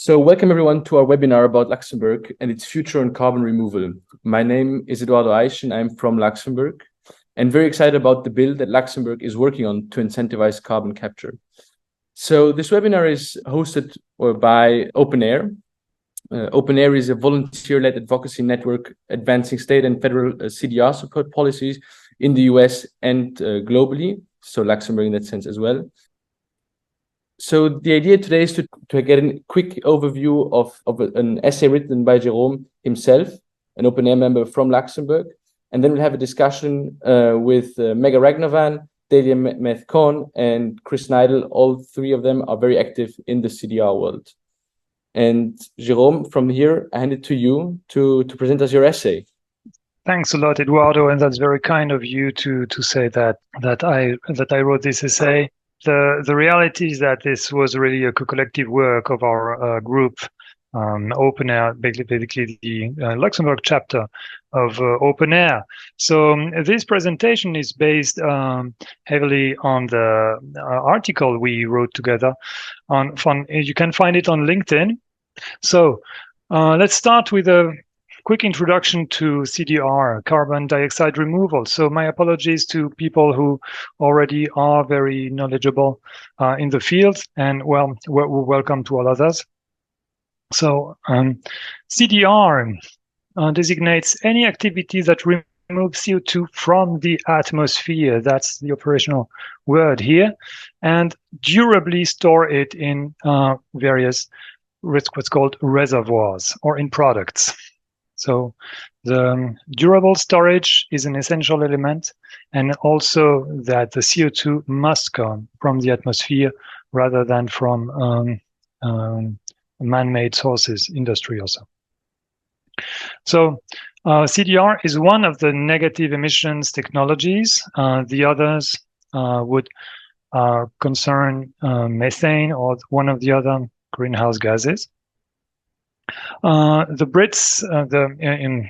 So welcome everyone to our webinar about Luxembourg and its future on carbon removal. My name is Eduardo Aish and I'm from Luxembourg and very excited about the bill that Luxembourg is working on to incentivize carbon capture. So this webinar is hosted by OpenAir. OpenAir is a volunteer-led advocacy network advancing state and federal CDR support policies in the US and globally, so Luxembourg in that sense as well. So the idea today is to get a quick overview of an essay written by Jérôme himself, an OpenAir member from Luxembourg, and then we'll have a discussion with Mega Ragnovan, Delia Meth-Kohn, and Chris Neidl. All three of them are very active in the CDR world. And Jérôme, from here, I hand it to you to present us your essay. Thanks a lot, Eduardo, and that's very kind of you to say that I wrote this essay. The reality is that this was really a collective work of our group, OpenAir, basically the Luxembourg chapter of OpenAir. So this presentation is based heavily on the article we wrote together. You can find it on LinkedIn. So let's start with a quick introduction to CDR, carbon dioxide removal. So my apologies to people who already are very knowledgeable in the field, and well, welcome to all others. So CDR designates any activity that removes CO2 from the atmosphere. That's the operational word here, and durably store it in various what's called reservoirs or in products. So the durable storage is an essential element, and also that the CO2 must come from the atmosphere rather than from man-made sources, industry also. So CDR is one of the negative emissions technologies. The others would concern methane or one of the other greenhouse gases. The Brits, in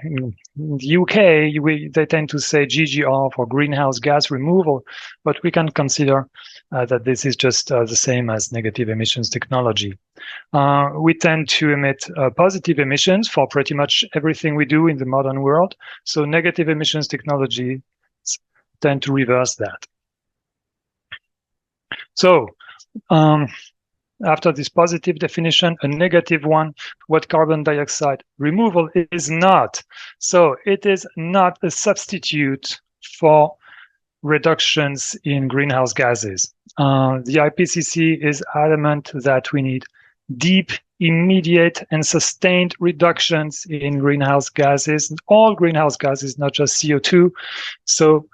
the UK, they tend to say GGR for greenhouse gas removal, but we can consider that this is just the same as negative emissions technology. We tend to emit positive emissions for pretty much everything we do in the modern world, so negative emissions technology tend to reverse that. So, after this positive definition, a negative one, what carbon dioxide removal is not. So it is not a substitute for reductions in greenhouse gases. The IPCC is adamant that we need deep, immediate, and sustained reductions in greenhouse gases, all greenhouse gases, not just CO2. So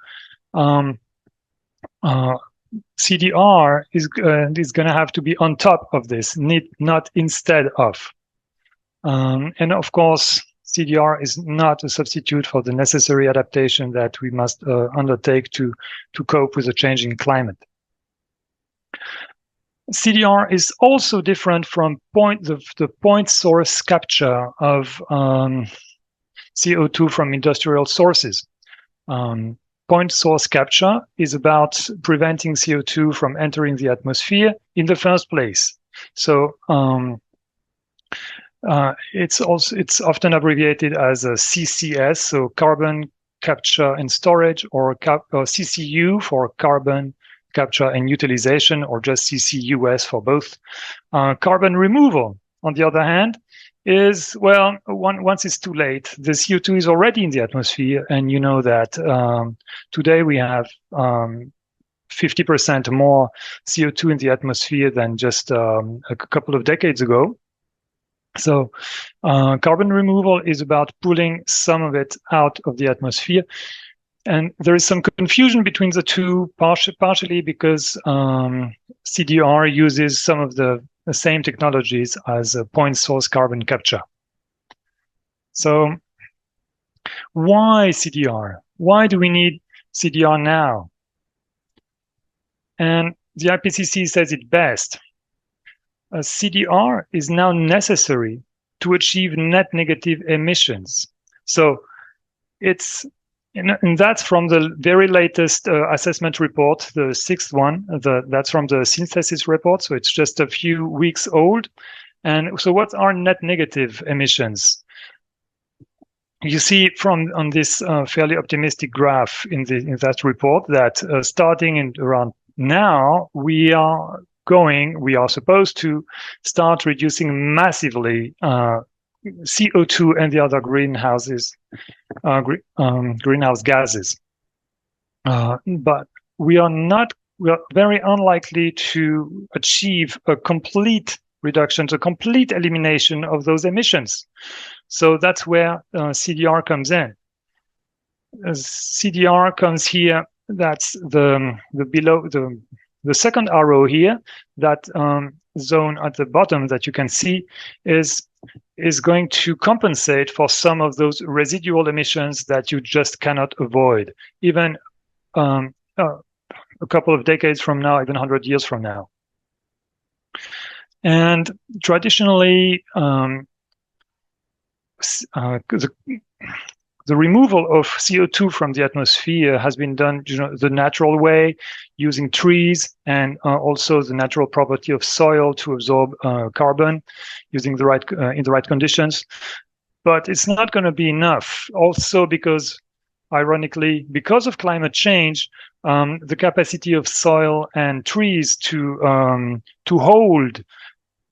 CDR is going to have to be on top of this, not instead of. And of course, CDR is not a substitute for the necessary adaptation that we must undertake to cope with the changing climate. CDR is also different from the point source capture of CO2 from industrial sources. Point source capture is about preventing CO2 from entering the atmosphere in the first place. So it's often abbreviated as a CCS, so carbon capture and storage, or CCU for carbon capture and utilization, or just CCUS for both. Carbon removal, on the other hand, is, well, once it's too late, the CO2 is already in the atmosphere, and you know that today we have 50% more CO2 in the atmosphere than just a couple of decades ago. So carbon removal is about pulling some of it out of the atmosphere. And there is some confusion between the two, partially because CDR uses some of the same technologies as point source carbon capture. So why CDR? Why do we need CDR now? And the IPCC says it best. CDR is now necessary to achieve net negative emissions. So it's, and that's from the very latest assessment report, the sixth one. That's from the synthesis report, so it's just a few weeks old. And so what are net negative emissions? You see on this fairly optimistic graph in that report that starting in around now, we are supposed to start reducing massively CO2 and the other greenhouse gases. But we are very unlikely to achieve a complete reduction, a complete elimination of those emissions. So that's where CDR comes in. CDR comes here. That's the second arrow here. That zone at the bottom that you can see is going to compensate for some of those residual emissions that you just cannot avoid, even a couple of decades from now, even 100 years from now. And traditionally, the removal of CO2 from the atmosphere has been done, the natural way, using trees and also the natural property of soil to absorb carbon, using in the right conditions. But it's not going to be enough. Also, because ironically, because of climate change, the capacity of soil and trees to hold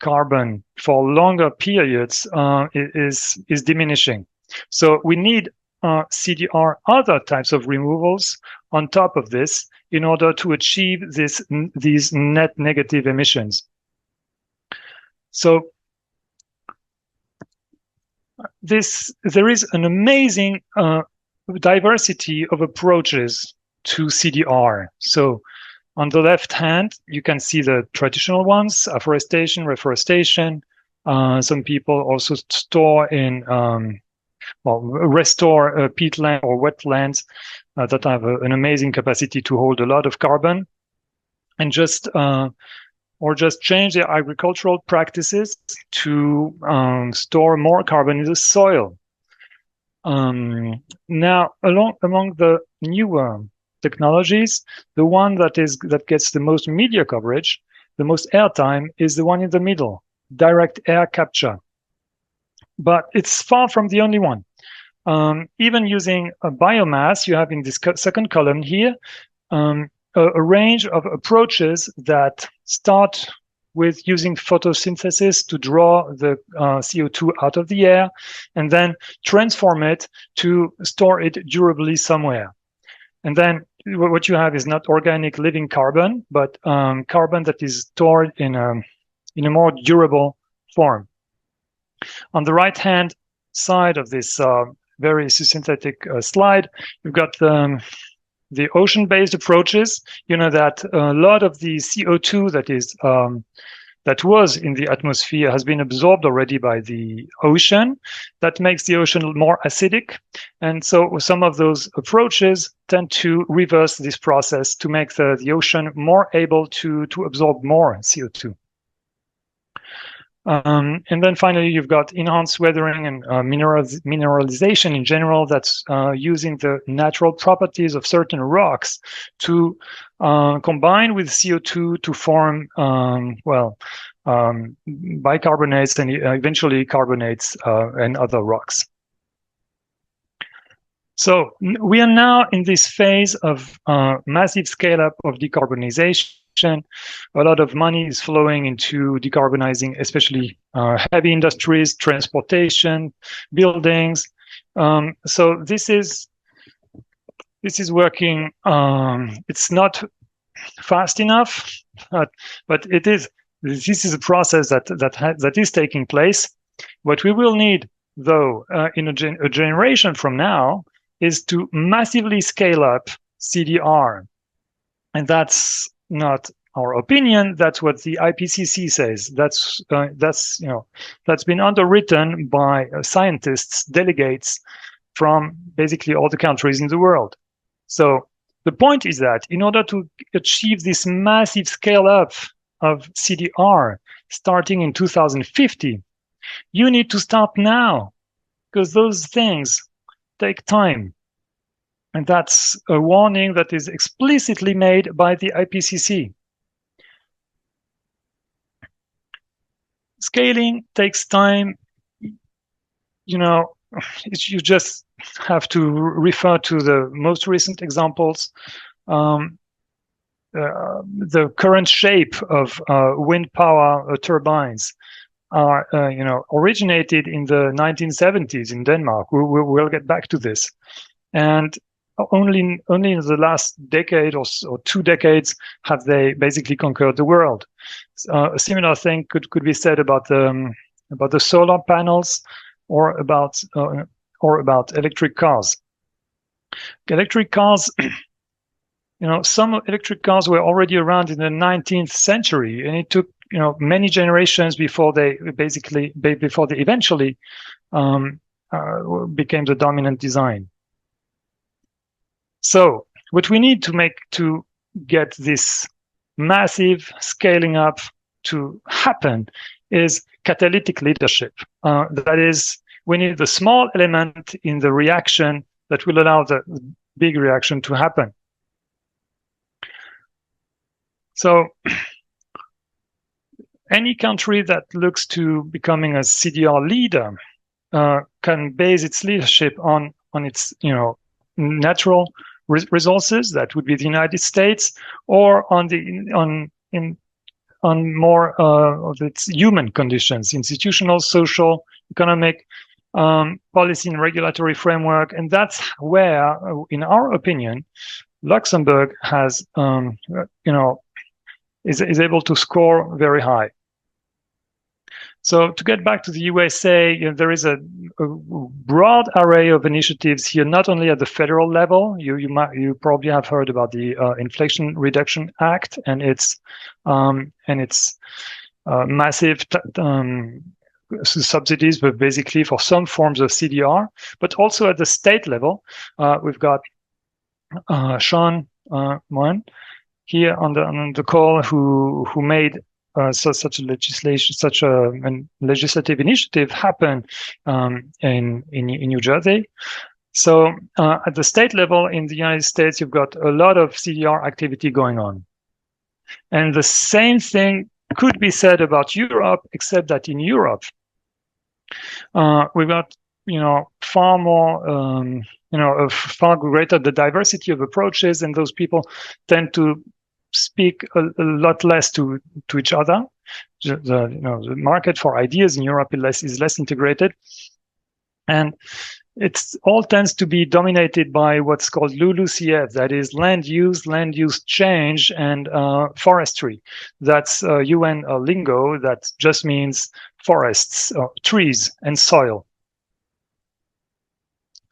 carbon for longer periods is diminishing. So we need CDR other types of removals on top of this in order to achieve these net negative emissions. So there is an amazing diversity of approaches to CDR. So on the left hand, you can see the traditional ones: afforestation, reforestation. Some people also store in restore peatland or wetlands that have an amazing capacity to hold a lot of carbon, and just change their agricultural practices to store more carbon in the soil. Now, among the newer technologies, the one that gets the most media coverage, the most airtime, is the one in the middle: direct air capture. But it's far from the only one. Even using a biomass, you have in this second column here a range of approaches that start with using photosynthesis to draw the CO2 out of the air and then transform it to store it durably somewhere. And then what you have is not organic living carbon, but carbon that is stored in a more durable form. On the right-hand side of this very synthetic slide, you've got the ocean-based approaches. You know that a lot of the CO2 that was in the atmosphere has been absorbed already by the ocean. That makes the ocean more acidic. And so some of those approaches tend to reverse this process to make the ocean more able to absorb more CO2. And then finally, you've got enhanced weathering and mineralization in general. That's using the natural properties of certain rocks to combine with CO2 to form, bicarbonates and eventually carbonates and other rocks. So we are now in this phase of massive scale-up of decarbonization. A lot of money is flowing into decarbonizing, especially heavy industries, transportation, buildings. So this is working. It's not fast enough, but it is. This is a process that is taking place. What we will need, though, in a generation from now, is to massively scale up CDR, and that's not our opinion. That's what the IPCC says. That's been underwritten by scientists, delegates from basically all the countries in the world. So the point is that in order to achieve this massive scale up of CDR starting in 2050, you need to start now, because those things take time. And that's a warning that is explicitly made by the IPCC. Scaling takes time. You just have to refer to the most recent examples. The current shape of wind power turbines are, originated in the 1970s in Denmark. We'll get back to this, and only in the last decade or 2 decades have they basically conquered the world. A similar thing could be said about the solar panels, or about electric cars. Electric cars, some electric cars were already around in the 19th century, and it took many generations before they eventually became the dominant design. So what we need to get this massive scaling up to happen is catalytic leadership. That is, we need the small element in the reaction that will allow the big reaction to happen. So any country that looks to becoming a CDR leader can base its leadership on its natural resources. That would be the United States, or on more of its human conditions, institutional, social, economic, policy and regulatory framework. And that's where, in our opinion, Luxembourg has, is able to score very high. So to get back to the USA, there is a broad array of initiatives here, not only at the federal level. You probably have heard about the Inflation Reduction Act and its massive subsidies, but basically for some forms of CDR. But also at the state level, we've got Sean Moen here on the call, who made such a legislative initiative happen in New Jersey. So at the state level in the United States, you've got a lot of CDR activity going on. And the same thing could be said about Europe, except that in Europe, we've got far more, far greater the diversity of approaches, and those people tend to speak a lot less to each other. The market for ideas in Europe is less integrated, and it all tends to be dominated by what's called LULUCF, that is land use change, and forestry. That's UN lingo that just means forests, trees, and soil.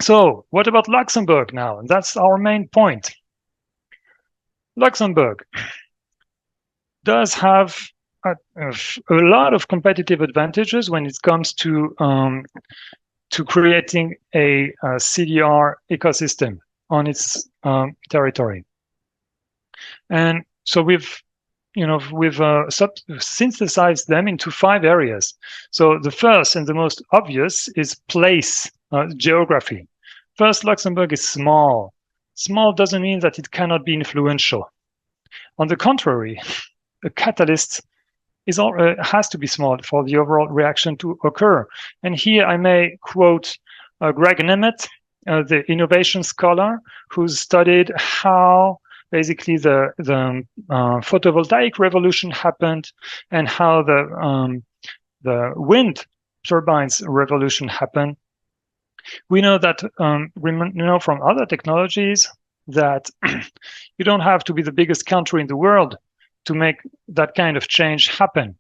So what about Luxembourg now? And that's our main point. Luxembourg does have a lot of competitive advantages when it comes to creating a CDR ecosystem on its territory. And so we've synthesized them into 5 areas. So the first and the most obvious is place, geography. First, Luxembourg is small. Small doesn't mean that it cannot be influential. On the contrary, a catalyst has to be small for the overall reaction to occur. And here I may quote Greg Nemeth, the innovation scholar, who's studied how basically the photovoltaic revolution happened, and how the wind turbines revolution happened. We know that from other technologies that you don't have to be the biggest country in the world to make that kind of change happen.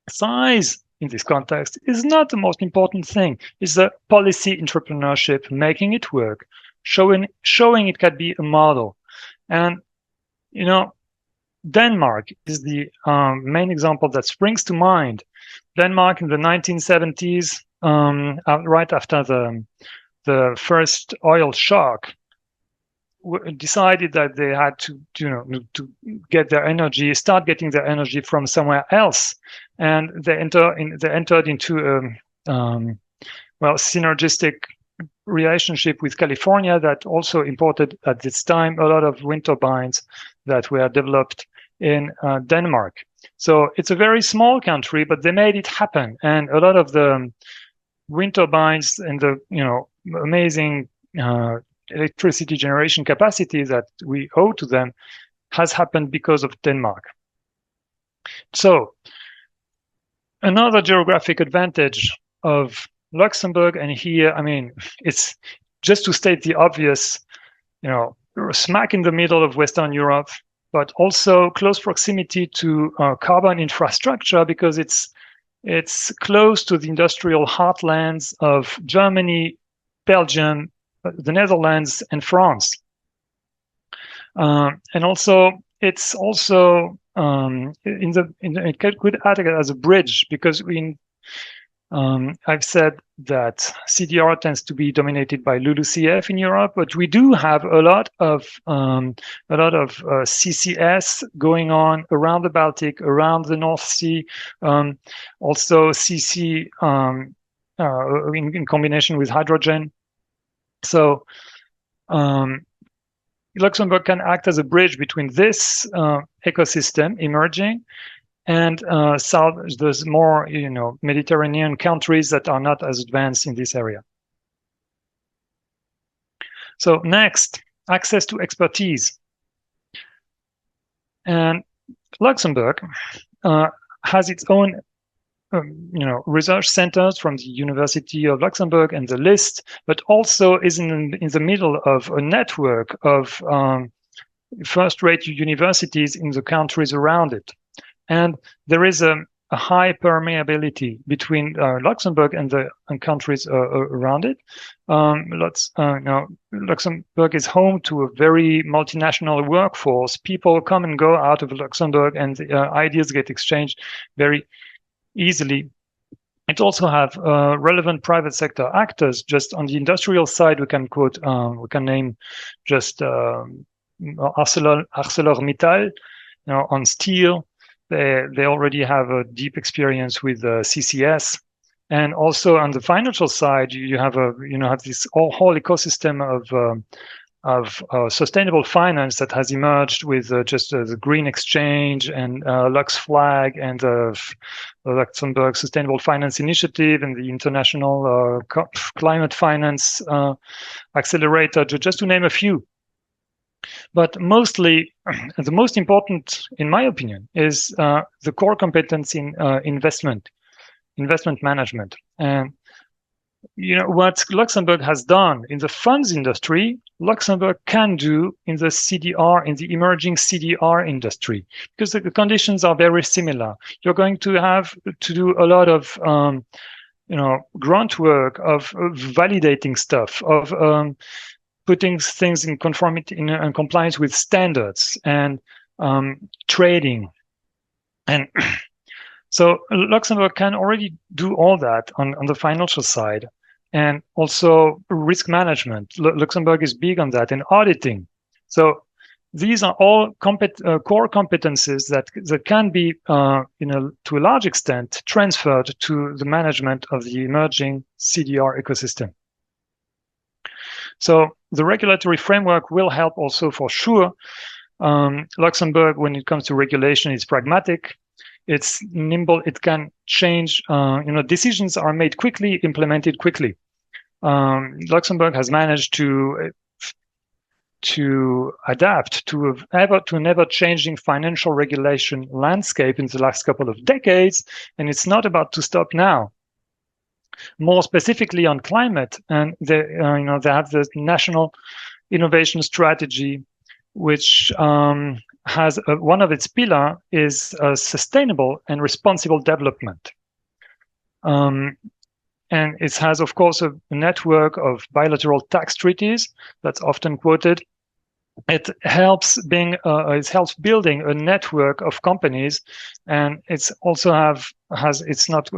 Size in this context is not the most important thing. It's the policy entrepreneurship, making it work, showing it can be a model. And Denmark is the main example that springs to mind. Denmark in the 1970s, right after the first oil shock, decided that they had to get their energy, start getting their energy from somewhere else, and they entered into a synergistic relationship with California that also imported at this time a lot of wind turbines that were developed in Denmark. So it's a very small country, but they made it happen. And a lot of the wind turbines and the amazing electricity generation capacity that we owe to them has happened because of Denmark. So another geographic advantage of Luxembourg, and here, I mean, it's just to state the obvious, we're smack in the middle of Western Europe, but also close proximity to carbon infrastructure because it's close to the industrial heartlands of Germany, Belgium, the Netherlands, and France. And also, it's also it could act as a bridge because I've said that CDR tends to be dominated by LULUCF in Europe, but we do have a lot of CCS going on around the Baltic, around the North Sea, also CC in combination with hydrogen. So Luxembourg can act as a bridge between this ecosystem emerging and there's more, Mediterranean countries that are not as advanced in this area. So next, access to expertise. And Luxembourg has its own, research centers from the University of Luxembourg and the LIST, but also is in the middle of a network of first-rate universities in the countries around it. And there is a high permeability between Luxembourg and the countries around it. Luxembourg is home to a very multinational workforce. People come and go out of Luxembourg, and ideas get exchanged very easily. It also have relevant private sector actors. Just on the industrial side, we can name just ArcelorMittal. On steel, they already have a deep experience with CCS, and also on the financial side, you have this whole ecosystem of sustainable finance that has emerged with the Green Exchange and Lux Flag and the Luxembourg Sustainable Finance Initiative and the International Climate Finance Accelerator, just to name a few. But mostly, the most important, in my opinion, is the core competence in investment management. And what Luxembourg has done in the funds industry, Luxembourg can do in the CDR, in the emerging CDR industry, because the conditions are very similar. You're going to have to do a lot of grunt work, of validating stuff, of putting things in conformity, in compliance with standards, and trading. And so Luxembourg can already do all that on the financial side, and also risk management. Luxembourg is big on that, and auditing. So these are all core competencies that can be, to a large extent, transferred to the management of the emerging CDR ecosystem. So the regulatory framework will help also for sure. Luxembourg, when it comes to regulation, is pragmatic. It's nimble. It can change. Decisions are made quickly, implemented quickly. Luxembourg has managed to adapt to an ever-changing financial regulation landscape in the last couple of decades, and it's not about to stop now. More specifically on climate, and they have the national innovation strategy, which has one of its pillars is sustainable and responsible development. And it has, of course, a network of bilateral tax treaties that's often quoted. It helps building a network of companies, and it's also it's not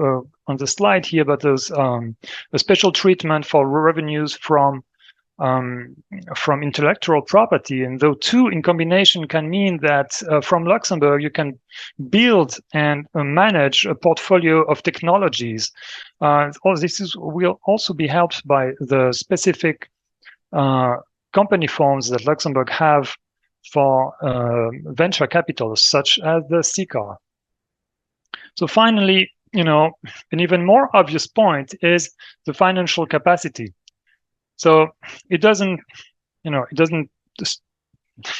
on the slide here, but there's a special treatment for revenues from intellectual property, and those two in combination can mean that from Luxembourg you can build and manage a portfolio of technologies. All this will also be helped by the specific company forms that Luxembourg have for venture capital, such as the CCAR. So finally, an even more obvious point is the financial capacity. So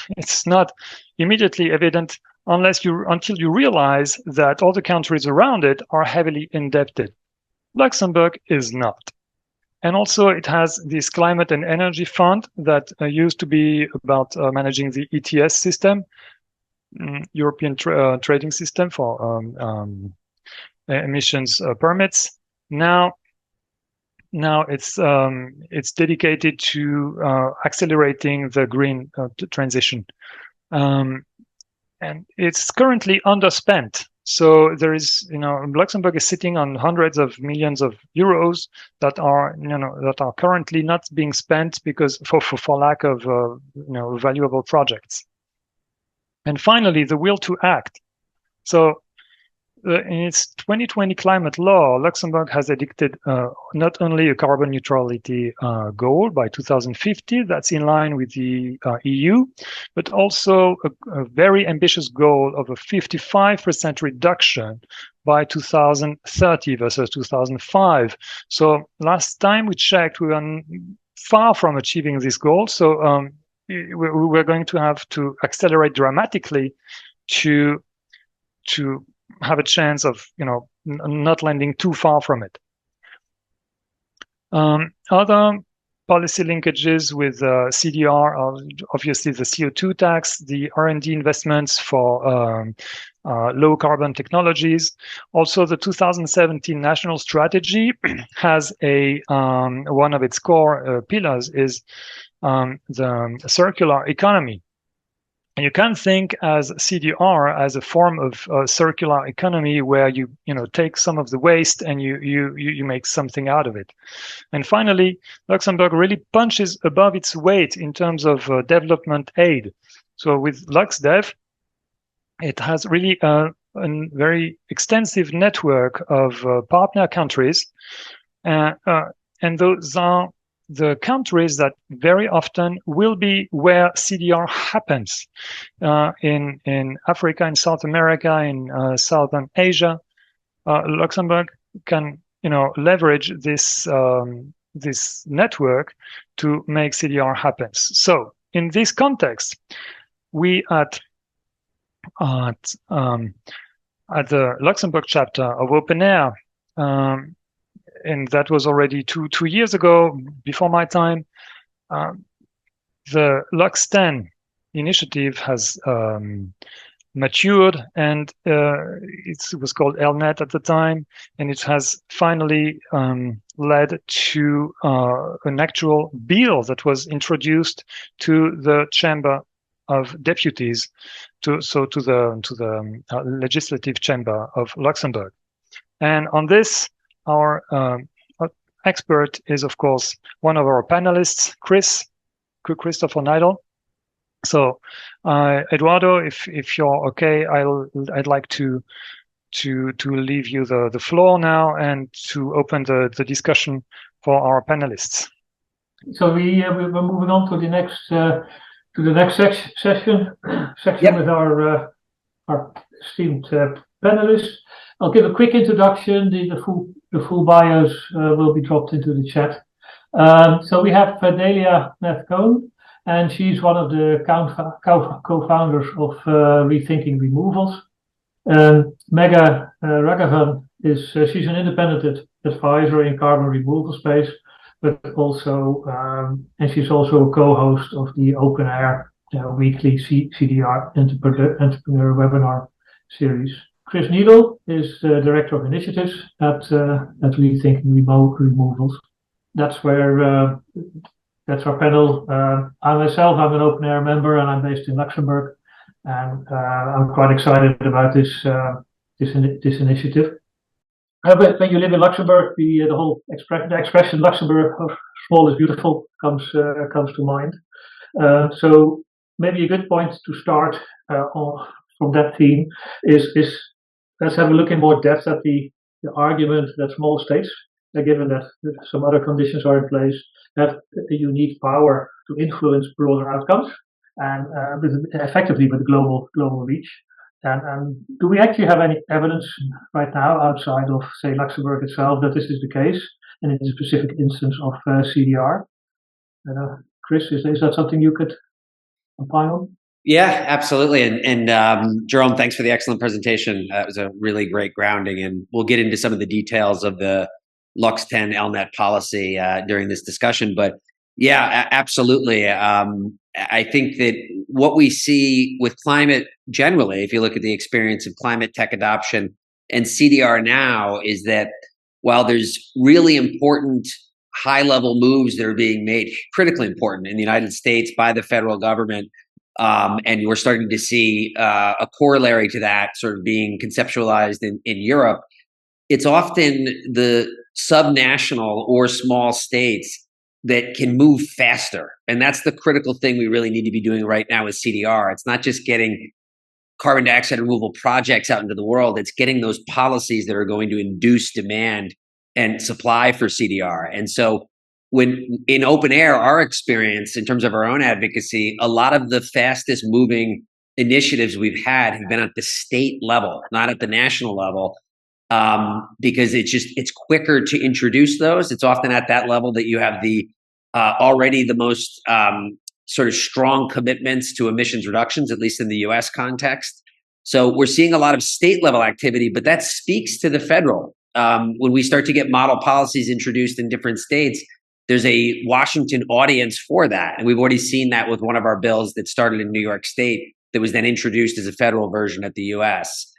it's not immediately evident until you realize that all the countries around it are heavily indebted. Luxembourg is not. And also it has this climate and energy fund that used to be about managing the ETS system, European trading system for emissions permits. Now it's dedicated to accelerating the green transition, and it's currently underspent. So there is, Luxembourg is sitting on hundreds of millions of euros that are currently not being spent because for lack of valuable projects. And finally, the will to act. So in its 2020 climate law, Luxembourg has adopted not only a carbon neutrality goal by 2050, that's in line with the EU, but also a very ambitious goal of a 55% reduction by 2030 versus 2005. So last time we checked, we were far from achieving this goal. So we're going to have to accelerate dramatically to have a chance of not landing too far from it. Other policy linkages with CDR are obviously the CO2 tax, the R&D investments for low carbon technologies. Also, the 2017 national strategy has one of its core pillars is the circular economy. And you can think as CDR as a form of circular economy where you take some of the waste and you make something out of it. And finally, Luxembourg really punches above its weight in terms of development aid. So with LuxDev, it has really a very extensive network of partner countries, and those are the countries that very often will be where CDR happens, in Africa, in South America, in Southern Asia. Luxembourg can leverage this network to make CDR happen. So in this context, we at the Luxembourg chapter of Open Air, and that was already two years ago, before my time, the Lux10 initiative has matured, and it was called LNet at the time, and it has finally led to an actual bill that was introduced to the Chamber of Deputies, to the legislative chamber of Luxembourg. And on this, our expert is, of course, one of our panelists, Christopher Neidl. So, Eduardo, if you're okay, I'd like to leave you the floor now and to open the discussion for our panelists. So we're moving on to the next session Yep. with our esteemed panelists. I'll give a quick introduction. The full bios will be dropped into the chat. So we have Delia Nath-Cohn, and she's one of the co-founders of Rethinking Removals. Megha Raghavan she's an independent advisor in carbon removal space, but also and she's also a co-host of the Open Air weekly CDR entrepreneur webinar series. Chris Needle is the Director of Initiatives at Rethinking Removals. That's our panel. I'm an Open Air member, and I'm based in Luxembourg, and I'm quite excited about this initiative. But when you live in Luxembourg, the whole expression "Luxembourg, small is beautiful" comes to mind. So maybe a good point to start from that theme is let's have a look in more depth at the argument that small states, given that some other conditions are in place, have a unique power to influence broader outcomes. and effectively with global reach. And do we actually have any evidence right now outside of, say, Luxembourg itself that this is the case, and in a specific instance of CDR? Chris, is that something you could opine on? Yeah, absolutely. And Jerome, thanks for the excellent presentation. It was a really great grounding, and we'll get into some of the details of the Lux 10 LNet policy during this discussion. But yeah, absolutely. I think that what we see with climate generally, if you look at the experience of climate tech adoption and CDR now, is that while there's really important high-level moves that are being made, critically important in the United States by the federal government, and we're starting to see a corollary to that sort of being conceptualized in Europe, it's often the subnational or small states that can move faster. And that's the critical thing we really need to be doing right now with CDR. It's not just getting carbon dioxide removal projects out into the world, it's getting those policies that are going to induce demand and supply for CDR. And so when in open air, our experience in terms of our own advocacy, a lot of the fastest moving initiatives we've had have been at the state level, not at the national level, because it's quicker to introduce those. It's often at that level that you have the already the most sort of strong commitments to emissions reductions, at least in the US context. So we're seeing a lot of state level activity, but that speaks to the federal. When we start to get model policies introduced in different states, there's a Washington audience for that. And we've already seen that with one of our bills that started in New York State that was then introduced as a federal version at the US.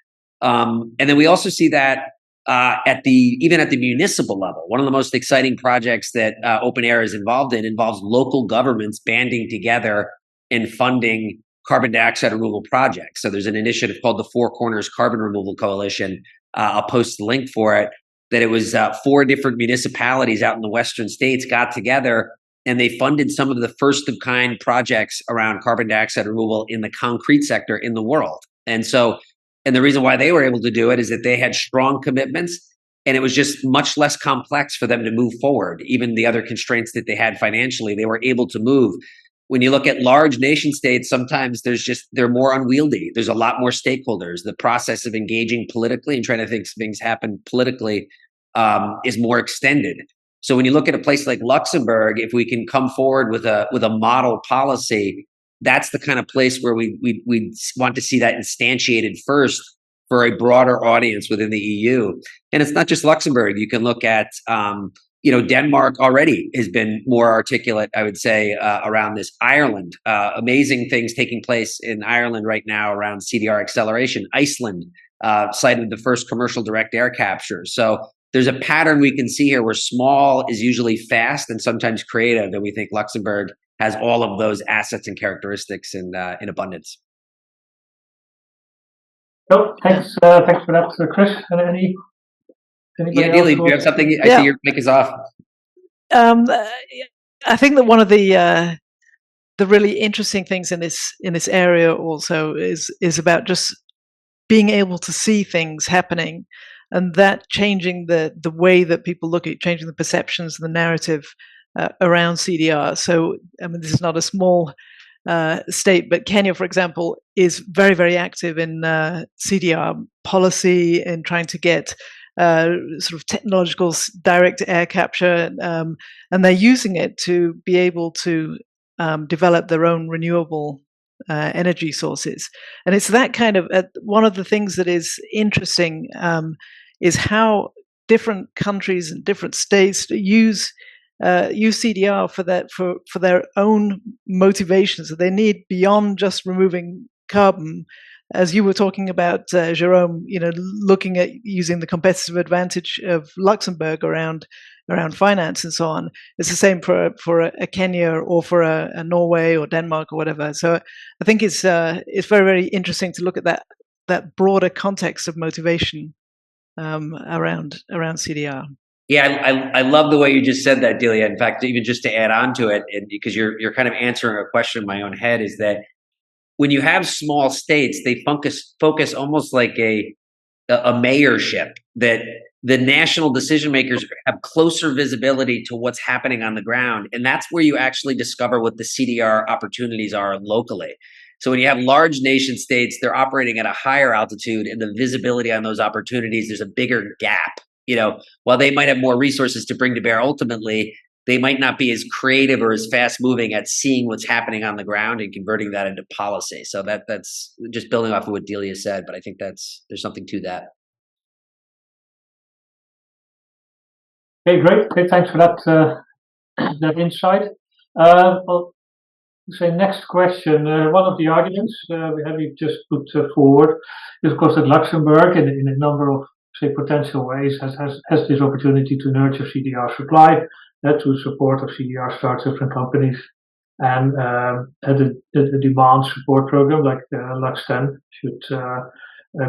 And then we also see that even at the municipal level. One of the most exciting projects that Open Air is involved in involves local governments banding together and funding carbon dioxide removal projects. So there's an initiative called the Four Corners Carbon Removal Coalition. I'll post the link for it. That it was 4 different municipalities out in the western states got together and they funded some of the first of kind projects around carbon dioxide removal in the concrete sector in the world. And the reason why they were able to do it is that they had strong commitments and it was just much less complex for them to move forward. Even the other constraints that they had financially, they were able to move. When you look at large nation states, sometimes they're more unwieldy. There's a lot more stakeholders. The process of engaging politically and trying to think things happen politically is more extended. So when you look at a place like Luxembourg, if we can come forward with a model policy, that's the kind of place where we want to see that instantiated first for a broader audience within the EU. And it's not just Luxembourg. You can look at Denmark already has been more articulate, I would say, around this. Ireland, amazing things taking place in Ireland right now around CDR acceleration. Iceland cited the first commercial direct air capture. So there's a pattern we can see here where small is usually fast and sometimes creative, and we think Luxembourg has all of those assets and characteristics in abundance. Oh, thanks for that, Chris. Anybody Neely, do you have something? I see your mic is off. I think that one of the really interesting things in this area also is about just being able to see things happening, and that changing the way that people look at it, changing the perceptions and the narrative around CDR. So, I mean, this is not a small state, but Kenya, for example, is very, very active in CDR policy and trying to get sort of technological direct air capture, and they're using it to be able to develop their own renewable energy sources. And it's that kind of one of the things that is interesting is how different countries and different states use CDR for their own motivations that they need beyond just removing carbon. As you were talking about, Jerome, looking at using the competitive advantage of Luxembourg around finance and so on. It's the same for a Kenya or for a Norway or Denmark or whatever. So I think it's very, very interesting to look at that broader context of motivation around CDR. Yeah, I love the way you just said that, Delia. In fact, even just to add on to it, and because you're kind of answering a question in my own head, is that when you have small states, they focus almost like a mayorship, that the national decision makers have closer visibility to what's happening on the ground. And that's where you actually discover what the CDR opportunities are locally. So when you have large nation states, they're operating at a higher altitude, and the visibility on those opportunities, there's a bigger gap. While they might have more resources to bring to bear ultimately, they might not be as creative or as fast moving at seeing what's happening on the ground and converting that into policy. So that's just building off of what Delia said, but I think there's something to that. Okay, great. Okay, thanks for that insight. Well, say next question. One of the arguments we've just put forward is, of course, that Luxembourg, in a number of potential ways, has this opportunity to nurture CDR supply through support of CDR startups and companies, and the demand support program like Lux 10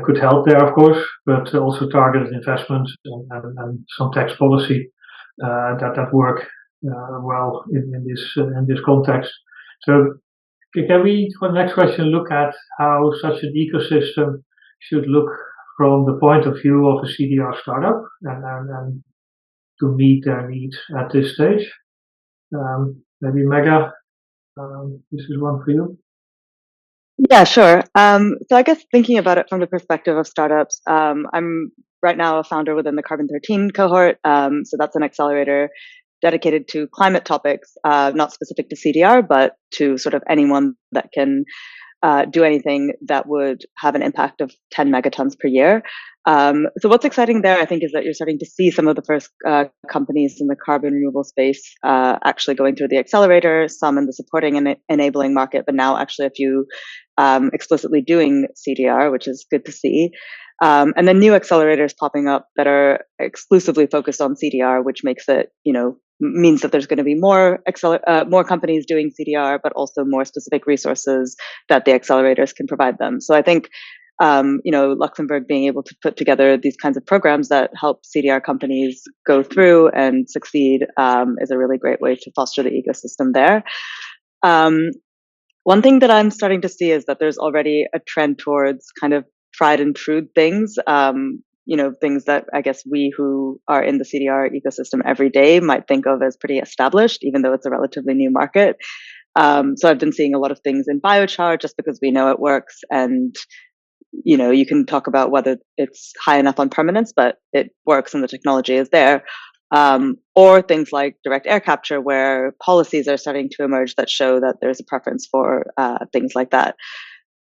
could help there, of course, but also targeted investments and some tax policy that work well in this context. So can we, for the next question, look at how such an ecosystem should look from the point of view of a CDR startup and to meet their needs at this stage? Maybe Megha, this is one for you. Yeah, sure. So I guess thinking about it from the perspective of startups, I'm right now a founder within the Carbon 13 cohort. So that's an accelerator dedicated to climate topics, not specific to CDR, but to sort of anyone that can do anything that would have an impact of 10 megatons per year. So what's exciting there, I think, is that you're starting to see some of the first companies in the carbon removal space actually going through the accelerator, some in the supporting and enabling market, but now actually a few explicitly doing CDR, which is good to see. And then new accelerators popping up that are exclusively focused on CDR, which makes it, means that there's going to be more companies doing CDR, but also more specific resources that the accelerators can provide them. So I think, Luxembourg being able to put together these kinds of programs that help CDR companies go through and succeed is a really great way to foster the ecosystem there. One thing that I'm starting to see is that there's already a trend towards kind of tried and true things. Things that I guess we who are in the CDR ecosystem every day might think of as pretty established, even though it's a relatively new market. So I've been seeing a lot of things in biochar just because we know it works, and you can talk about whether it's high enough on permanence, but it works and the technology is there. Or things like direct air capture, where policies are starting to emerge that show that there's a preference for things like that.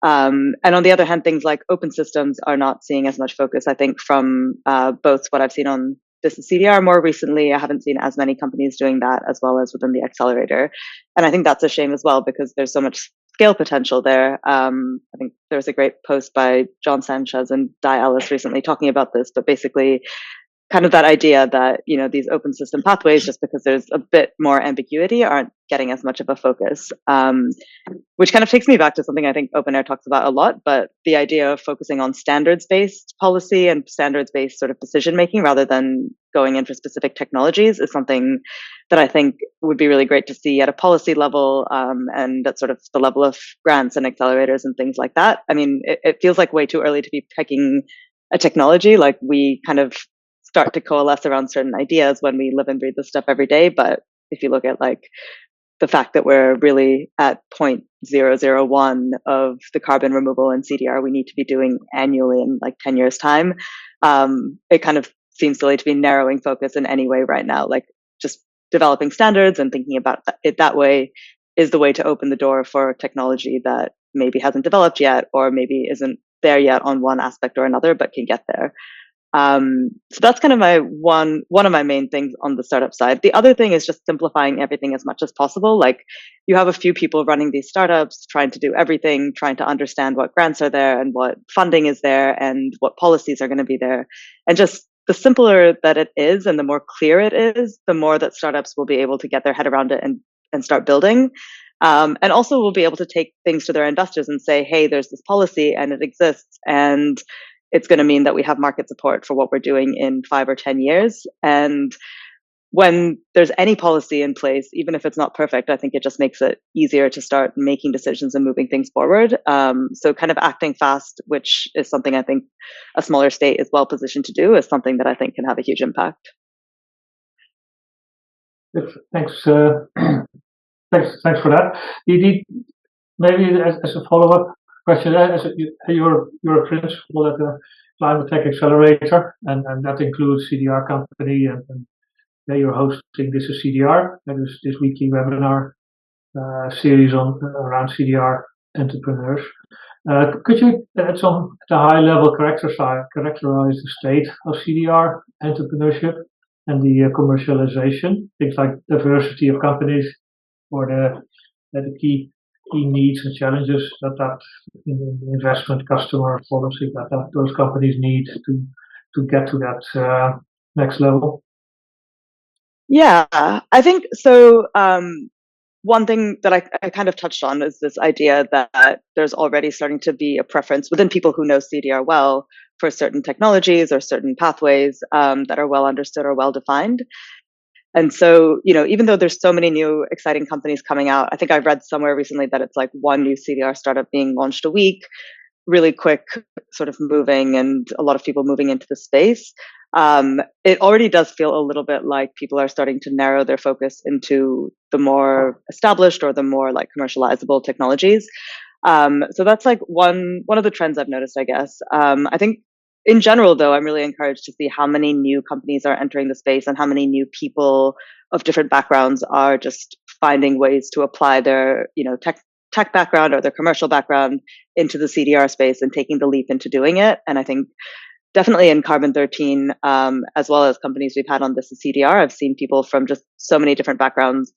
And on the other hand, things like open systems are not seeing as much focus, I think, from both what I've seen on This is CDR more recently. I haven't seen as many companies doing that, as well as within the accelerator. And I think that's a shame as well, because there's so much scale potential there. I think there was a great post by John Sanchez and Di Ellis recently talking about this, but basically kind of that idea that, these open system pathways, just because there's a bit more ambiguity, aren't getting as much of a focus, which kind of takes me back to something I think Open Air talks about a lot, but the idea of focusing on standards-based policy and standards-based sort of decision-making rather than going in for specific technologies is something that I think would be really great to see at a policy level, and at sort of the level of grants and accelerators and things like that. I mean, it feels like way too early to be picking a technology. Like, we kind of start to coalesce around certain ideas when we live and breathe this stuff every day. But if you look at like the fact that we're really at 0.001 of the carbon removal and CDR we need to be doing annually in like 10 years time, it kind of seems silly to be narrowing focus in any way right now. Like, just developing standards and thinking about it that way is the way to open the door for technology that maybe hasn't developed yet, or maybe isn't there yet on one aspect or another, but can get there. So that's kind of my one of my main things on the startup side. The other thing is just simplifying everything as much as possible. Like, you have a few people running these startups, trying to do everything, trying to understand what grants are there and what funding is there and what policies are going to be there. And just the simpler that it is and the more clear it is, the more that startups will be able to get their head around it and start building. And also will be able to take things to their investors and say, hey, there's this policy and it exists, and it's going to mean that we have market support for what we're doing in 5 or 10 years. And when there's any policy in place, even if it's not perfect, I think it just makes it easier to start making decisions and moving things forward. So kind of acting fast, which is something I think a smaller state is well positioned to do, is something that I think can have a huge impact. Thanks. Thanks for that. Maybe as a follow-up question, you're a principal at the Climate Tech Accelerator, and that includes CDR company, and you're hosting This is CDR, this weekly webinar series around CDR entrepreneurs. Could you, at a high level, characterize the state of CDR entrepreneurship and the commercialization, things like diversity of companies, or the key needs and challenges that investment, customer policy that those companies need to get to that next level? Yeah, I think so. One thing that I kind of touched on is this idea that there's already starting to be a preference within people who know CDR well for certain technologies or certain pathways that are well understood or well defined. And so, even though there's so many new exciting companies coming out, I think I read somewhere recently that it's like one new CDR startup being launched a week, really quick sort of moving, and a lot of people moving into the space. It already does feel a little bit like people are starting to narrow their focus into the more established or the more like commercializable technologies. So that's like one of the trends I've noticed, I guess. I think in general, though, I'm really encouraged to see how many new companies are entering the space and how many new people of different backgrounds are just finding ways to apply their, tech background or their commercial background into the CDR space and taking the leap into doing it. And I think definitely in Carbon 13, as well as companies we've had on This is CDR, I've seen people from just so many different backgrounds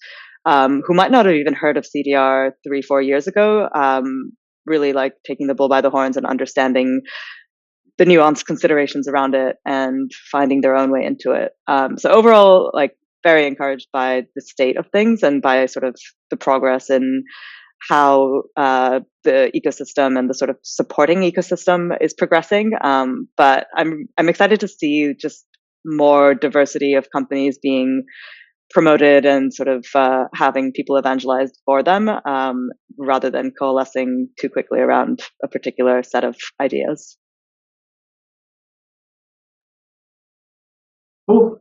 who might not have even heard of CDR 3-4 years ago, really like taking the bull by the horns and understanding the nuanced considerations around it and finding their own way into it. So overall, like very encouraged by the state of things and by sort of the progress in how the ecosystem and the sort of supporting ecosystem is progressing. But I'm excited to see just more diversity of companies being promoted and sort of having people evangelized for them, rather than coalescing too quickly around a particular set of ideas. Cool.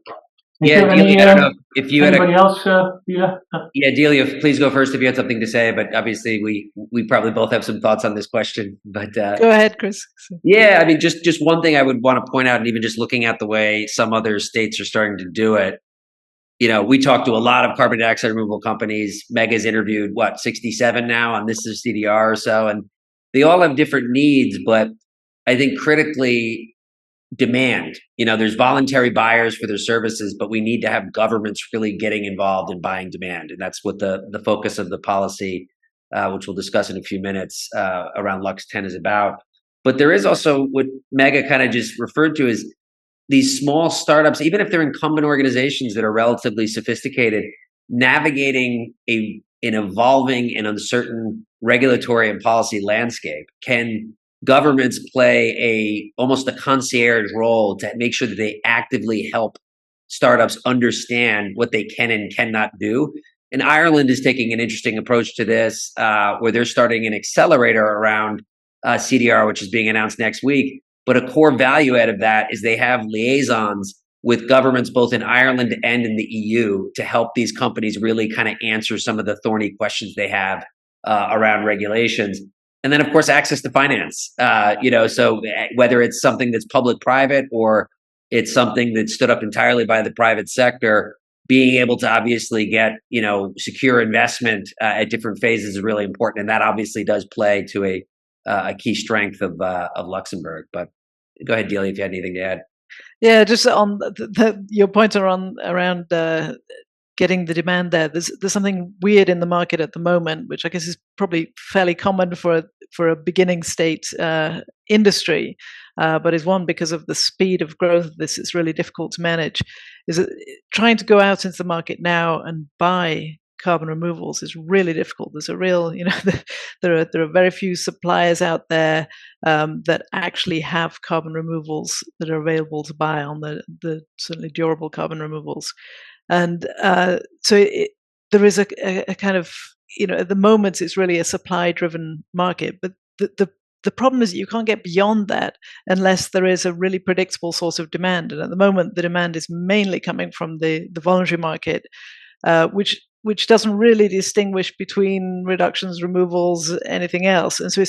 Yeah, Delia, I don't know if you had anybody else. Yeah, Delia, please go first if you had something to say. But obviously, we probably both have some thoughts on this question. But go ahead, Chris. Yeah, I mean, just one thing I would want to point out, and even just looking at the way some other states are starting to do it. We talked to a lot of carbon dioxide removal companies. Mega's interviewed 67 now on This is CDR or so, and they all have different needs. But I think critically, demand. There's voluntary buyers for their services, but we need to have governments really getting involved in buying demand. And that's what the focus of the policy, which we'll discuss in a few minutes, around Lux 10 is about. But there is also what Mega kind of just referred to as these small startups, even if they're incumbent organizations that are relatively sophisticated, navigating an evolving and uncertain regulatory and policy landscape. Can governments play almost a concierge role to make sure that they actively help startups understand what they can and cannot do? And Ireland is taking an interesting approach to this, where they're starting an accelerator around CDR, which is being announced next week. But a core value add of that is they have liaisons with governments both in Ireland and in the EU to help these companies really kind of answer some of the thorny questions they have around regulations. And then, of course, access to finance. So whether it's something that's public-private or it's something that's stood up entirely by the private sector, being able to obviously get secure investment at different phases is really important, and that obviously does play to a key strength of Luxembourg. But go ahead, Delia, if you had anything to add. Yeah, just on your point around getting the demand there. There's something weird in the market at the moment, which I guess is probably fairly common for a beginning state industry, but is one because of the speed of growth. This is really difficult to manage. Is trying to go out into the market now and buy carbon removals is really difficult. There's a real, there are very few suppliers out there that actually have carbon removals that are available to buy on the certainly durable carbon removals. And there is a kind of, at the moment it's really a supply-driven market, but the problem is that you can't get beyond that unless there is a really predictable source of demand. And at the moment, the demand is mainly coming from the voluntary market, which doesn't really distinguish between reductions, removals, anything else. And so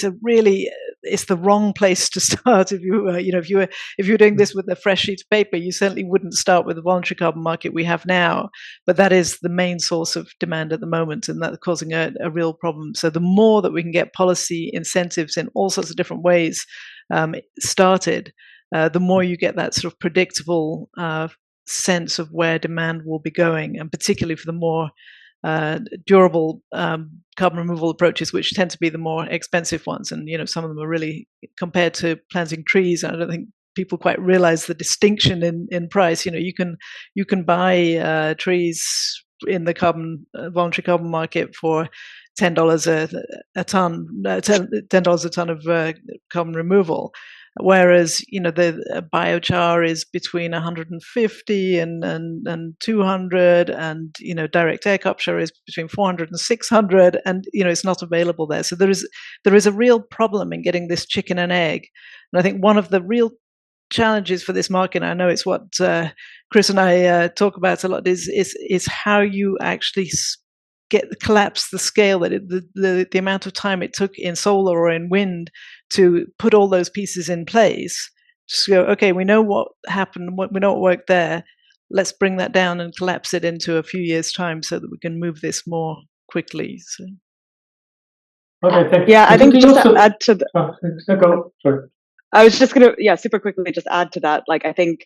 it's the wrong place to start. If you were doing this with a fresh sheet of paper, you certainly wouldn't start with the voluntary carbon market we have now. But that is the main source of demand at the moment, and that's causing a real problem. So the more that we can get policy incentives in all sorts of different ways started, the more you get that sort of predictable sense of where demand will be going, and particularly for the more durable carbon removal approaches, which tend to be the more expensive ones. And some of them are really, compared to planting trees, I don't think people quite realize the distinction in price. You can buy trees in the voluntary carbon market for $10 a ton, $10 a ton of carbon removal. Whereas, the biochar is between 150 and 200, and, direct air capture is between 400 and 600, and, it's not available there. So there is a real problem in getting this chicken and egg. And I think one of the real challenges for this market, and I know it's what Chris and I talk about a lot, is how you actually collapse the scale, that the amount of time it took in solar or in wind to put all those pieces in place. Just go, okay, we know what happened, we know what worked there. Let's bring that down and collapse it into a few years' time so that we can move this more quickly. So. Okay, thank you. Yeah, I think just to add to sorry. I was just going to, super quickly just add to that. Like, I think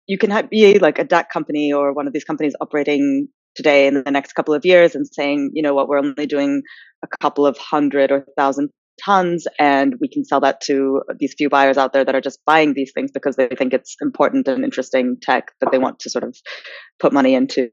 you can be like a DAC company or one of these companies operating today in the next couple of years and saying, what, we're only doing a couple of 100 or 1,000 tons, and we can sell that to these few buyers out there that are just buying these things because they think it's important and interesting tech that they want to sort of put money into.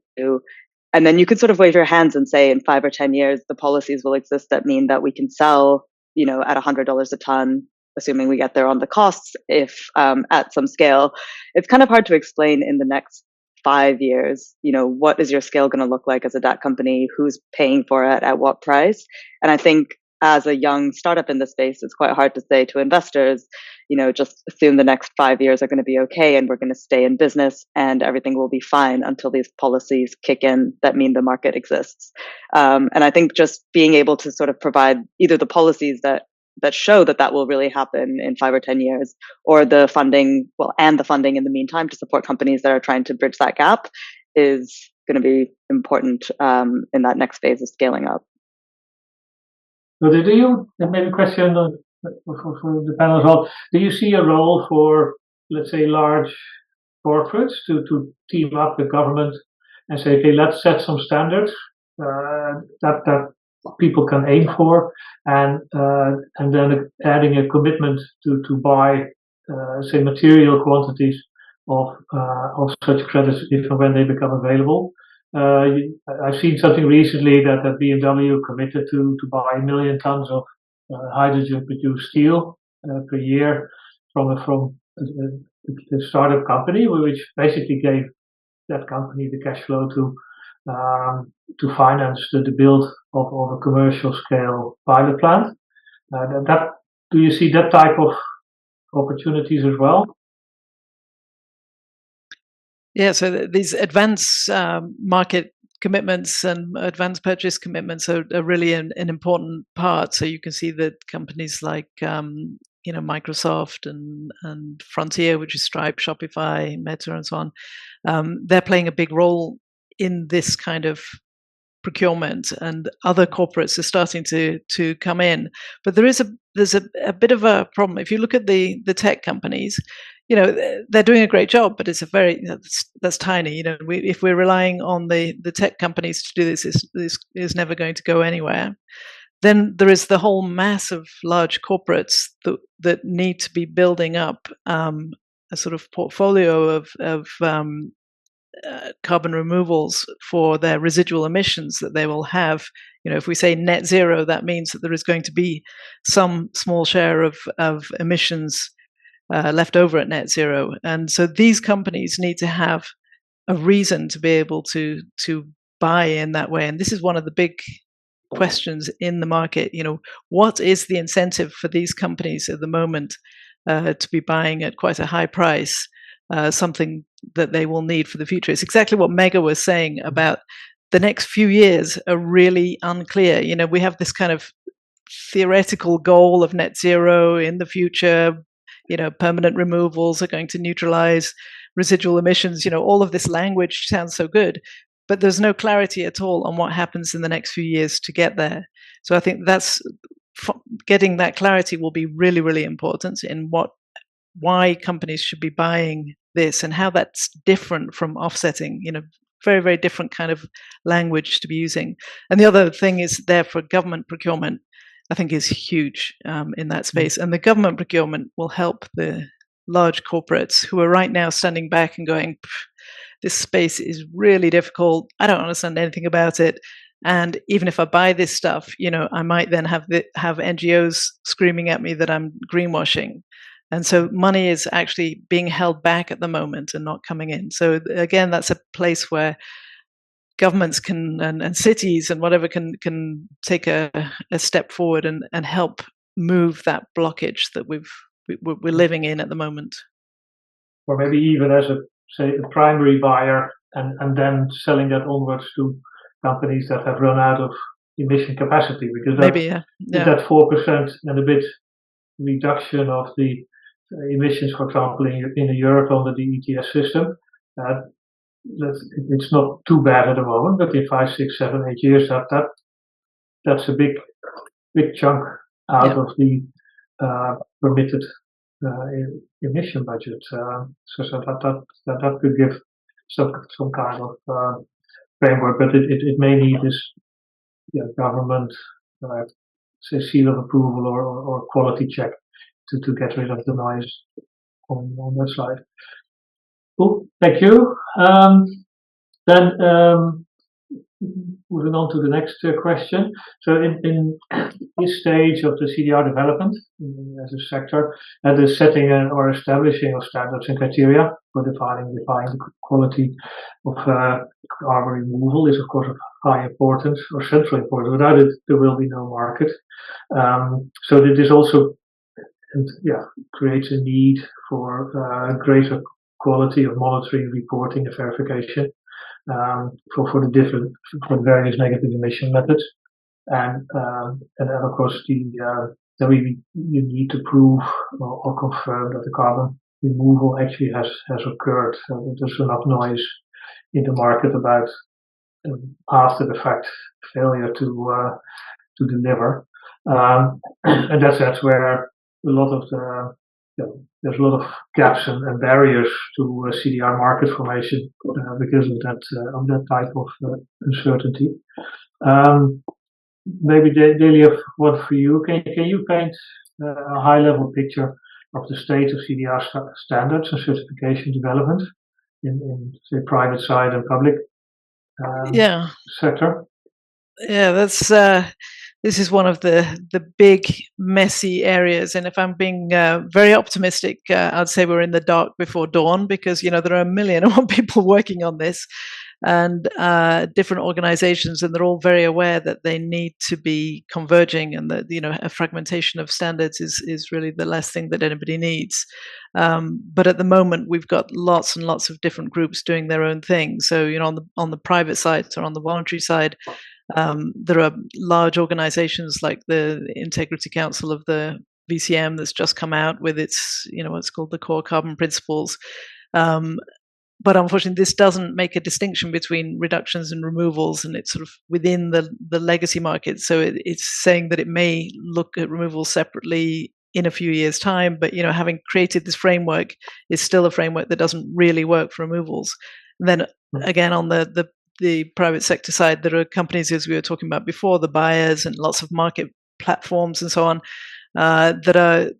And then you could sort of wave your hands and say in 5 or 10 years, the policies will exist that mean that we can sell, at $100 a ton, assuming we get there on the costs, if at some scale. It's kind of hard to explain in the next 5 years, what is your scale going to look like as a DAC company? Who's paying for it? At what price? And I think as a young startup in the space, it's quite hard to say to investors, just assume the next 5 years are going to be okay and we're going to stay in business and everything will be fine until these policies kick in that mean the market exists. And I think just being able to sort of provide either the policies that show that will really happen in 5 or 10 years, or the funding, and the funding in the meantime to support companies that are trying to bridge that gap, is going to be important in that next phase of scaling up. So do you, maybe a question for the panel as well, do you see a role for, let's say, large corporates to team up with government and say, okay, let's set some standards that people can aim for, and then adding a commitment to buy, say, material quantities of such credits if and when they become available. I've seen something recently that BMW committed to buy 1 million tons of hydrogen-produced steel per year from a startup company, which basically gave that company the cash flow to finance the build of a commercial scale pilot plant. Do you see that type of opportunities as well? Yeah, so these advance market commitments and advance purchase commitments are really an important part. So you can see that companies like Microsoft and Frontier, which is Stripe, Shopify, Meta, and so on, they're playing a big role in this kind of procurement, and other corporates are starting to come in. But there's a bit of a problem. If you look at the tech companies, they're doing a great job, but it's that's tiny. If we're relying on the tech companies to do this is never going to go anywhere. Then there is the whole mass of large corporates that need to be building up a sort of portfolio of carbon removals for their residual emissions that they will have. If we say net zero, that means that there is going to be some small share of emissions left over at net zero. And so these companies need to have a reason to be able to buy in that way. And this is one of the big questions in the market. What is the incentive for these companies at the moment to be buying at quite a high price, something that they will need for the future? It's exactly what Mega was saying about the next few years are really unclear. We have this kind of theoretical goal of net zero in the future. Permanent removals are going to neutralize residual emissions. All of this language sounds so good, but there's no clarity at all on what happens in the next few years to get there. So I think getting that clarity will be really, really important in why companies should be buying this and how that's different from offsetting. Very, very different kind of language to be using. And the other thing is there for government procurement, I think is huge in that space. And the government procurement will help the large corporates who are right now standing back and going, this space is really difficult. I don't understand anything about it. And even if I buy this stuff, I might then have NGOs screaming at me that I'm greenwashing. And so money is actually being held back at the moment and not coming in. So again, that's a place where governments can and cities and whatever can take a step forward and help move that blockage that we're living in at the moment. Or maybe even as a primary buyer and then selling that onwards to companies that have run out of emission capacity, because that 4% and a bit reduction of the emissions, for example, in Europe under the ETS system, it's not too bad at the moment, but in 5, 6, 7, 8 years, that's a big chunk out of the permitted emission budget. So that could give some kind of framework, but it may need this government seal of approval or quality check to get rid of the noise on that side. Cool, thank you. Then moving on to the next question. So in this stage of the CDR development as a sector, the setting or establishing of standards and criteria for defining the quality of carbon removal is of course of high importance or central importance. Without it, there will be no market. So this also creates a need for greater quality of monitoring, reporting, and verification for the various negative emission methods, and of course you need to prove or confirm that the carbon removal actually has occurred. There's enough noise in the market about after the fact failure to deliver, and that's where a lot of there's a lot of gaps and barriers to CDR market formation because of that type of uncertainty. Maybe Delia, one for you. Can you paint a high-level picture of the state of CDR standards and certification development in say private side and public sector? Yeah, that's. This is one of the big, messy areas. And if I'm being very optimistic, I'd say we're in the dark before dawn because, there are 1,000,001 people working on this and different organizations, and they're all very aware that they need to be converging and that, a fragmentation of standards is really the last thing that anybody needs. But at the moment, we've got lots and lots of different groups doing their own thing. So, on the private side or on the voluntary side, there are large organizations like the Integrity Council of the VCM that's just come out with its, what's called the Core Carbon Principles. But unfortunately, this doesn't make a distinction between reductions and removals, and it's sort of within the legacy market. So it's saying that it may look at removals separately in a few years' time, but having created this framework, is still a framework that doesn't really work for removals. And then again, on the private sector side, there are companies, as we were talking about before, the buyers and lots of market platforms and so on, that are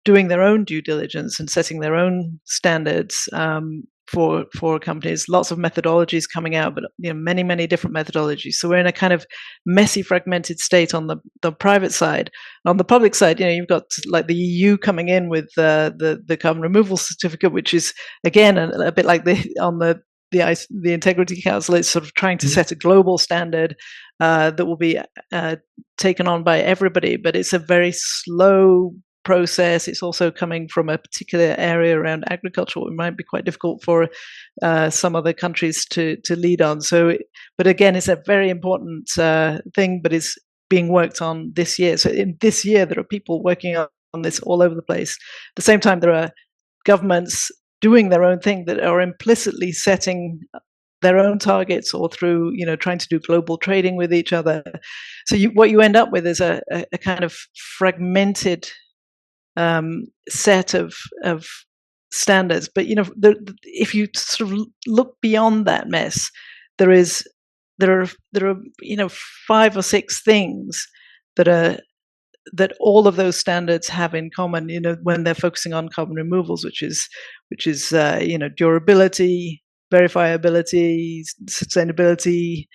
doing their own due diligence and setting their own standards for companies. Lots of methodologies coming out, but many different methodologies. So we're in a kind of messy, fragmented state on the private side. On the public side, you've got like the EU coming in with the carbon removal certificate, which is again a bit like on the the Integrity Council is sort of trying to set a global standard that will be taken on by everybody, but it's a very slow process. It's also coming from a particular area around agriculture, it might be quite difficult for some other countries to lead on. So, but again, it's a very important thing, but it's being worked on this year. So in this year, there are people working on this all over the place. At the same time, there are governments doing their own thing that are implicitly setting their own targets, or through trying to do global trading with each other. So what you end up with is a kind of fragmented set of standards. But if you sort of look beyond that mess, there are 5 or 6 things that all of those standards have in common, when they're focusing on carbon removals, which is durability, verifiability, sustainability,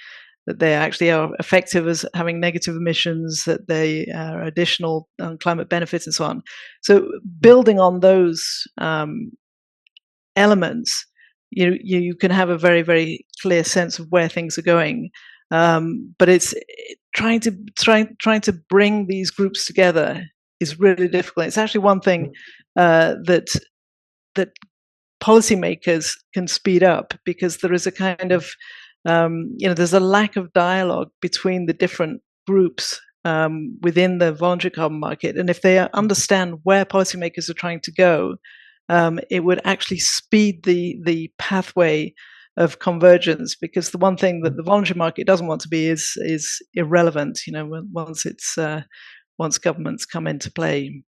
that they actually are effective as having negative emissions, that they are additional climate benefits, and so on. So building on those elements, you can have a very, very clear sense of where things are going. But it's trying to bring these groups together is really difficult. It's actually one thing that policymakers can speed up, because there is a kind of there's a lack of dialogue between the different groups within the voluntary carbon market, and if they understand where policymakers are trying to go, it would actually speed the pathway of convergence, because the one thing that the voluntary market doesn't want to be is irrelevant, once governments come into play.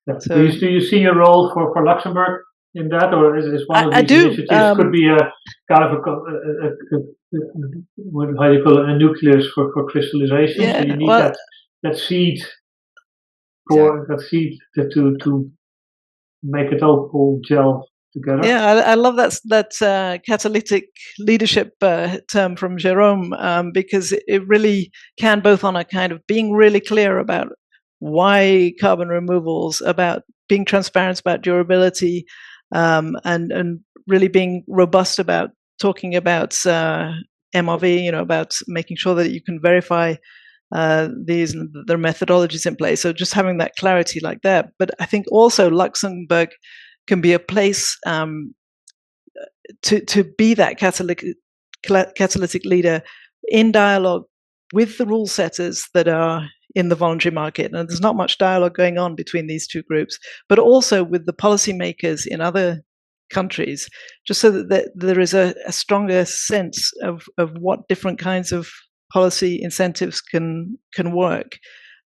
Yeah. So, do you see a role for Luxembourg in that, or is one of these initiatives could be a kind of how do you call it, a nucleus for crystallization? Yeah, so you need that seed to make it all gel together. Yeah, I love that catalytic leadership term from Jerome, because it really can, both on a kind of being really clear about why carbon removals, about being transparent about durability, and really being robust about talking about MRV, about making sure that you can verify these and their methodologies in place. So just having that clarity like that. But I think also Luxembourg can be a place to be that catalytic leader in dialogue with the rule setters that are in the voluntary market. And there's not much dialogue going on between these two groups, but also with the policymakers in other countries, just so that there is a stronger sense of what different kinds of policy incentives can work.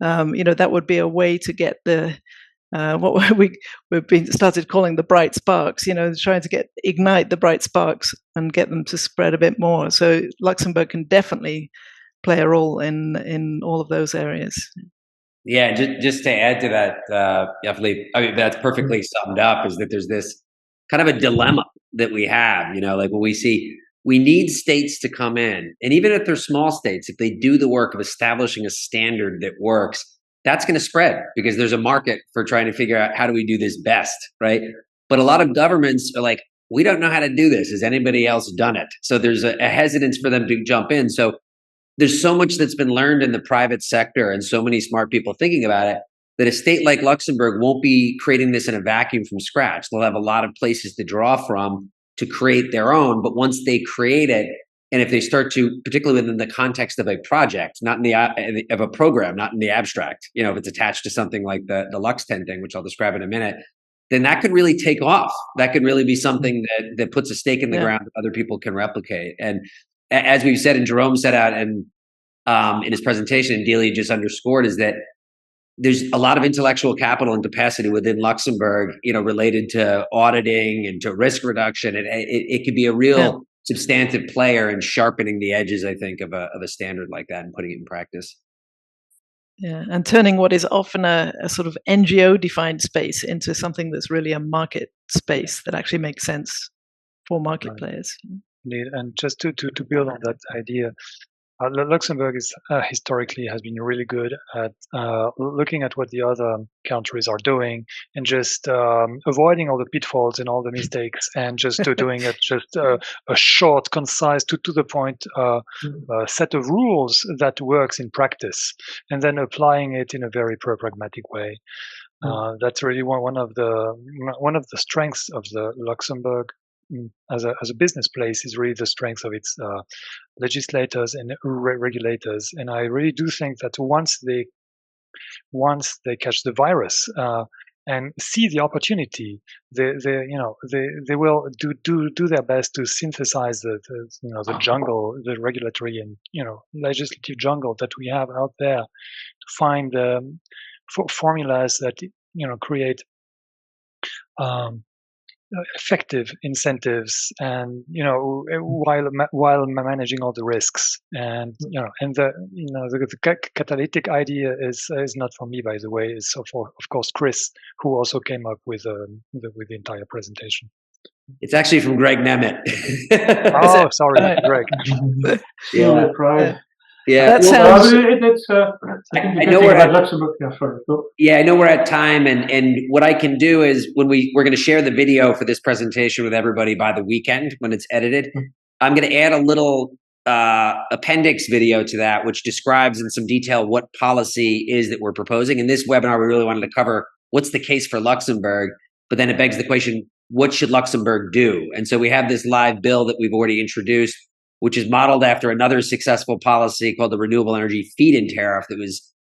That would be a way to get the what we've been started calling the bright sparks, trying to ignite the bright sparks and get them to spread a bit more. So Luxembourg can definitely play a role in all of those areas. Yeah, just to add to that, Philippe, I mean, that's perfectly summed up, is that there's this kind of a dilemma that we have, like when we need states to come in, and even if they're small states, if they do the work of establishing a standard that works, that's going to spread, because there's a market for trying to figure out how do we do this best, right? But a lot of governments are like, we don't know how to do this. Has anybody else done it? So there's a hesitance for them to jump in. So there's so much that's been learned in the private sector and so many smart people thinking about it, that a state like Luxembourg won't be creating this in a vacuum from scratch. They'll have a lot of places to draw from to create their own. But once they create it, and if they start to, particularly within the context of a project, not in the of a program, not in the abstract, if it's attached to something like the Lux 10 thing, which I'll describe in a minute, then that could really take off. That could really be something that puts a stake in the ground that other people can replicate. And as we've said, and Jerome set out and in his presentation, and Delia just underscored, is that there's a lot of intellectual capital and capacity within Luxembourg, related to auditing and to risk reduction. And it could be a real substantive player in sharpening the edges, I think, of a standard like that and putting it in practice. Yeah, and turning what is often a sort of NGO-defined space into something that's really a market space that actually makes sense for market players. And just to build on that idea, Luxembourg is historically has been really good at looking at what the other countries are doing and just avoiding all the pitfalls and all the mistakes and just doing it just a short, concise, to the point set of rules that works in practice, and then applying it in a very pragmatic way. That's really one of the strengths of the Luxembourg as a business place is really the strength of its legislators and regulators. And I really do think that once they catch the virus and see the opportunity, they will do their best to synthesize the jungle, the regulatory and legislative jungle that we have out there, to find formulas that create effective incentives, and while managing all the risks, and the catalytic idea is not for me, by the way. It's of course Chris, who also came up with the entire presentation. It's actually from Greg Nemeth. Oh, sorry, Greg. Yeah, right. Yeah, that sounds. I know we're at Luxembourg. Yeah, sorry. Yeah, I know we're at time, and what I can do is when we're going to share the video for this presentation with everybody by the weekend when it's edited, I'm going to add a little appendix video to that, which describes in some detail what policy is that we're proposing. In this webinar, we really wanted to cover what's the case for Luxembourg, but then it begs the question, what should Luxembourg do? And so we have this live bill that we've already introduced, which is modeled after another successful policy called the Renewable Energy Feed-in Tariff that was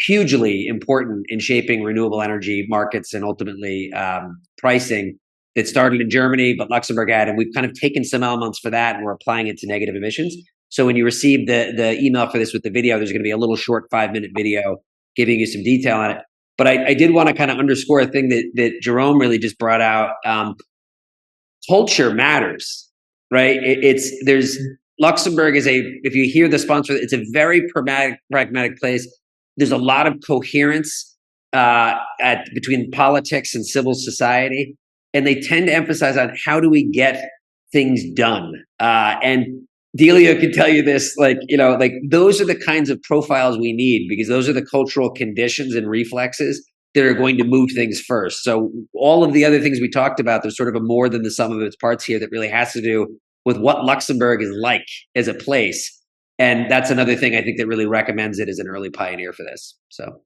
hugely important in shaping renewable energy markets and ultimately pricing, that started in Germany, but Luxembourg had, and we've kind of taken some elements for that and we're applying it to negative emissions. So when you receive the email for this with the video, there's going to be a little short 5-minute video giving you some detail on it. But I did want to kind of underscore a thing that Jerome really just brought out. Culture matters. Right? Luxembourg is if you hear the sponsor, it's a very pragmatic place. There's a lot of coherence between politics and civil society, and they tend to emphasize on how do we get things done. And Delia can tell you this, like those are the kinds of profiles we need, because those are the cultural conditions and reflexes that are going to move things first. So all of the other things we talked about, there's sort of a more than the sum of its parts here that really has to do with what Luxembourg is like as a place. And that's another thing I think that really recommends it as an early pioneer for this. So.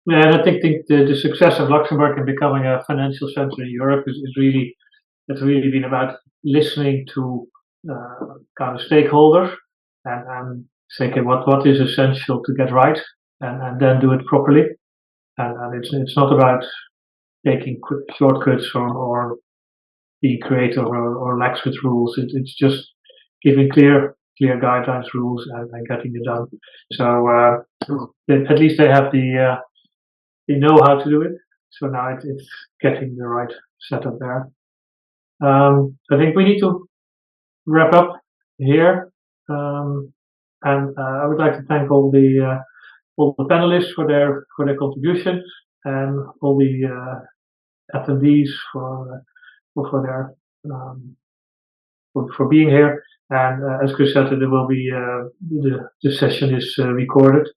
Yeah, and I think the success of Luxembourg in becoming a financial center in Europe it's really been about listening to kind of stakeholders and say, okay, what is essential to get right, and then do it properly. And it's not about taking quick shortcuts or being creative or lax with rules. It's just giving clear guidelines, rules, and getting it done. So at least they have they know how to do it. So now it's getting the right setup there. I think we need to wrap up here, and I would like to thank all the panelists for their contributions, and all the attendees for being here. And as Chris said, there will be the session is recorded,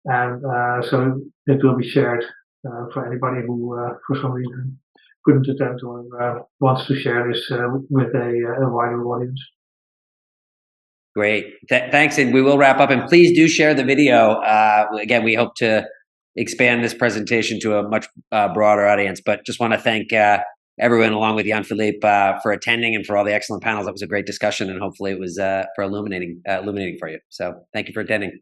and so it will be shared for anybody who for some reason couldn't attend or wants to share this with a wider audience. Great. Thanks. And we will wrap up. And please do share the video. Again, we hope to expand this presentation to a much broader audience, but just want to thank everyone along with Jan-Philippe for attending and for all the excellent panels. That was a great discussion, and hopefully it was for illuminating for you. So thank you for attending.